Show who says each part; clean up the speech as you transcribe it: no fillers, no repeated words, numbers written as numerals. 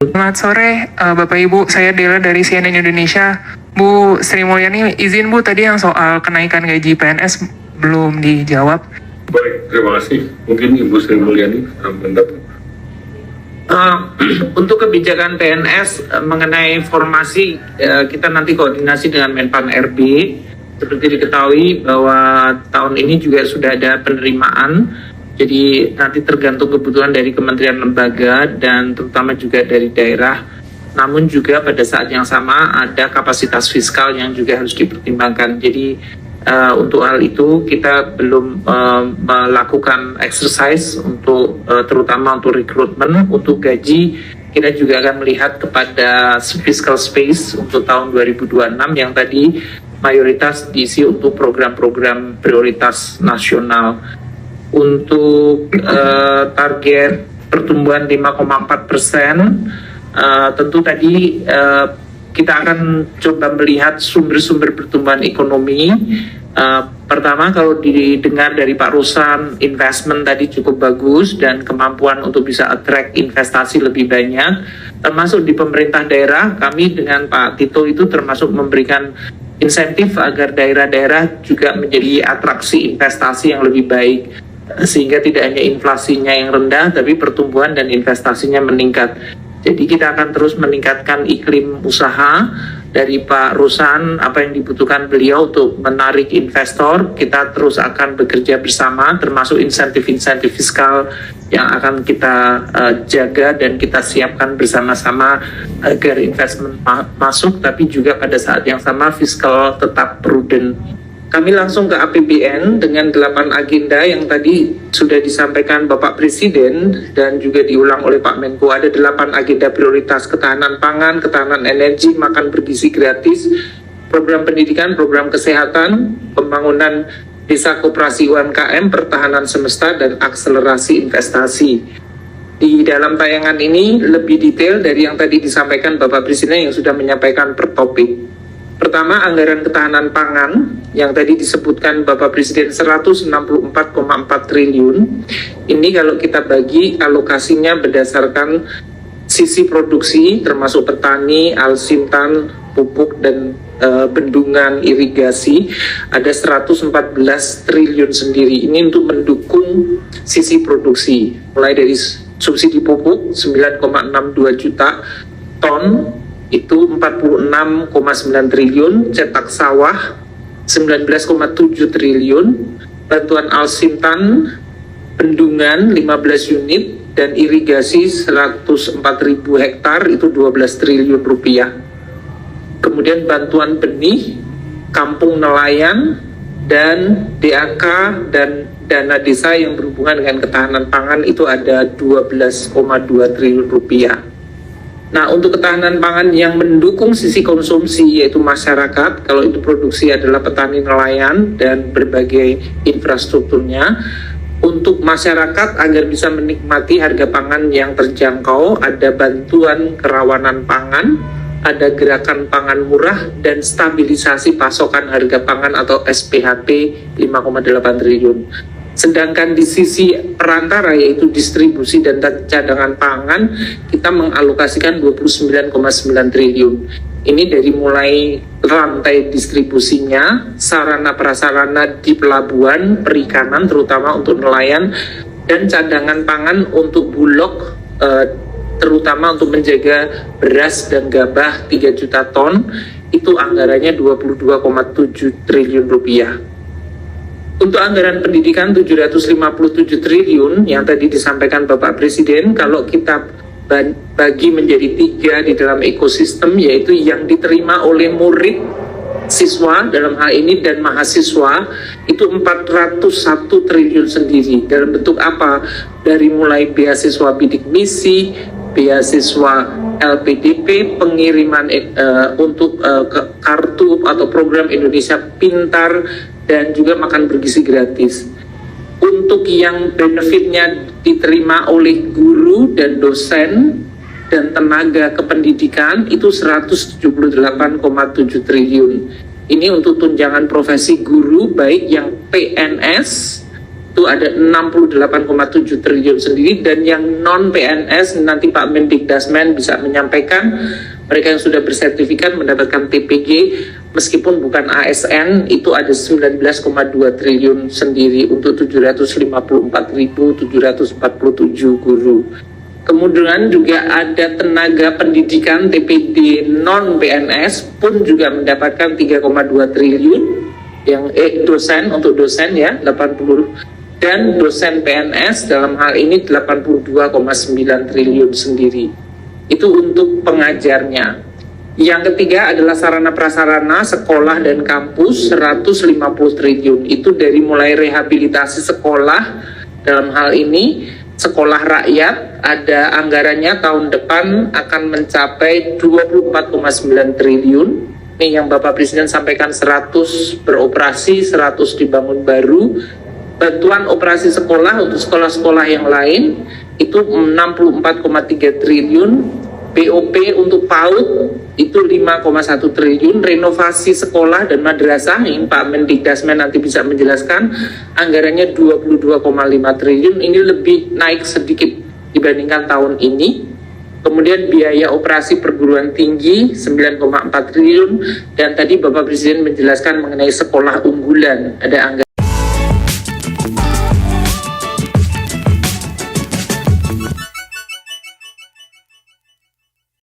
Speaker 1: Selamat sore, Bapak Ibu. Saya Dela dari CNN Indonesia. Bu Sri Mulyani, izin Bu, tadi yang soal kenaikan gaji PNS belum dijawab.
Speaker 2: Baik, terima kasih. Mungkin Ibu Sri Mulyani mendapat.
Speaker 3: Untuk kebijakan PNS mengenai formasi, kita nanti koordinasi dengan Menpan RB. Seperti diketahui bahwa tahun ini juga sudah ada penerimaan. Jadi nanti tergantung kebutuhan dari kementerian lembaga dan terutama juga dari daerah. Namun juga pada saat yang sama ada kapasitas fiskal yang juga harus dipertimbangkan. Jadi untuk hal itu kita belum melakukan exercise untuk terutama untuk rekrutmen, untuk gaji. Kita juga akan melihat kepada fiscal space untuk tahun 2026 yang tadi mayoritas diisi untuk program-program prioritas nasional. Untuk target pertumbuhan 5,4%, tentu tadi kita akan coba melihat sumber-sumber pertumbuhan ekonomi. Pertama, kalau didengar dari Pak Ruslan, investment tadi cukup bagus dan kemampuan untuk bisa attract investasi lebih banyak, termasuk di pemerintah daerah. Kami dengan Pak Tito itu termasuk memberikan insentif agar daerah-daerah juga menjadi atraksi investasi yang lebih baik, sehingga tidak hanya inflasinya yang rendah, tapi pertumbuhan dan investasinya meningkat. Jadi kita akan terus meningkatkan iklim usaha dari Pak Ruslan, apa yang dibutuhkan beliau untuk menarik investor. Kita terus akan bekerja bersama, termasuk insentif-insentif fiskal yang akan kita jaga dan kita siapkan bersama-sama agar investment masuk, tapi juga pada saat yang sama fiskal tetap prudent. Kami langsung ke APBN dengan 8 agenda yang tadi sudah disampaikan Bapak Presiden dan juga diulang oleh Pak Menko. Ada 8 agenda prioritas: ketahanan pangan, ketahanan energi, makan bergizi gratis, program pendidikan, program kesehatan, pembangunan desa koperasi UMKM, pertahanan semesta, dan akselerasi investasi. Di dalam tayangan ini lebih detail dari yang tadi disampaikan Bapak Presiden yang sudah menyampaikan per topik. Pertama, anggaran ketahanan pangan yang tadi disebutkan Bapak Presiden 164,4 triliun. Ini kalau kita bagi alokasinya berdasarkan sisi produksi, termasuk petani, alsintan, pupuk, dan bendungan irigasi, ada 114 triliun sendiri. Ini untuk mendukung sisi produksi, mulai dari subsidi pupuk 9,62 juta ton, itu 46,9 triliun, cetak sawah 19,7 triliun, bantuan alsintan, bendungan 15 unit, dan irigasi 104.000 hektar, itu 12 triliun rupiah. Kemudian bantuan benih, kampung nelayan, dan DAK dan dana desa yang berhubungan dengan ketahanan pangan itu ada 12,2 triliun rupiah. Nah, untuk ketahanan pangan yang mendukung sisi konsumsi, yaitu masyarakat, kalau itu produksi adalah petani nelayan dan berbagai infrastrukturnya, untuk masyarakat agar bisa menikmati harga pangan yang terjangkau, ada bantuan kerawanan pangan, ada gerakan pangan murah, dan stabilisasi pasokan harga pangan atau SPHP 5,8 triliun. Sedangkan di sisi perantara, yaitu distribusi dan cadangan pangan, kita mengalokasikan 29,9 triliun. Ini dari mulai rantai distribusinya, sarana prasarana di pelabuhan, perikanan terutama untuk nelayan, dan cadangan pangan untuk bulog, terutama untuk menjaga beras dan gabah 3 juta ton, itu anggarannya 22,7 triliun rupiah. Untuk anggaran pendidikan 757 triliun yang tadi disampaikan Bapak Presiden, kalau kita bagi menjadi 3 di dalam ekosistem, yaitu yang diterima oleh murid, siswa dalam hal ini, dan mahasiswa, itu 401 triliun sendiri. Dalam bentuk apa? Dari mulai beasiswa bidik misi, beasiswa LPDP, pengiriman untuk kartu atau program Indonesia Pintar, dan juga makan bergizi gratis. Untuk yang benefitnya diterima oleh guru dan dosen dan tenaga kependidikan itu 178,7 triliun. Ini untuk tunjangan profesi guru, baik yang PNS itu itu ada 68,7 triliun sendiri, dan yang non PNS nanti Pak Mendikdasmen bisa menyampaikan, mereka yang sudah bersertifikat mendapatkan TPG meskipun bukan ASN itu ada 19,2 triliun sendiri untuk 754.747 guru. Kemudian juga ada tenaga pendidikan TPD non PNS pun juga mendapatkan 3,2 triliun yang dosen untuk dosen ya 80, dan dosen PNS dalam hal ini 82,9 triliun sendiri. Itu untuk pengajarnya. Yang ketiga adalah sarana prasarana sekolah dan kampus 150 triliun. Itu dari mulai rehabilitasi sekolah, dalam hal ini sekolah rakyat ada anggarannya tahun depan akan mencapai 24,9 triliun. Ini yang Bapak Presiden sampaikan, 100 beroperasi, 100 dibangun baru. Bantuan operasi sekolah untuk sekolah-sekolah yang lain itu 64,3 triliun. BOP untuk PAUD itu 5,1 triliun. Renovasi sekolah dan madrasah, ini Pak Mendikdasmen nanti bisa menjelaskan, anggarannya 22,5 triliun. Ini lebih naik sedikit dibandingkan tahun ini. Kemudian biaya operasi perguruan tinggi 9,4 triliun, dan tadi Bapak Presiden menjelaskan mengenai sekolah unggulan ada anggaran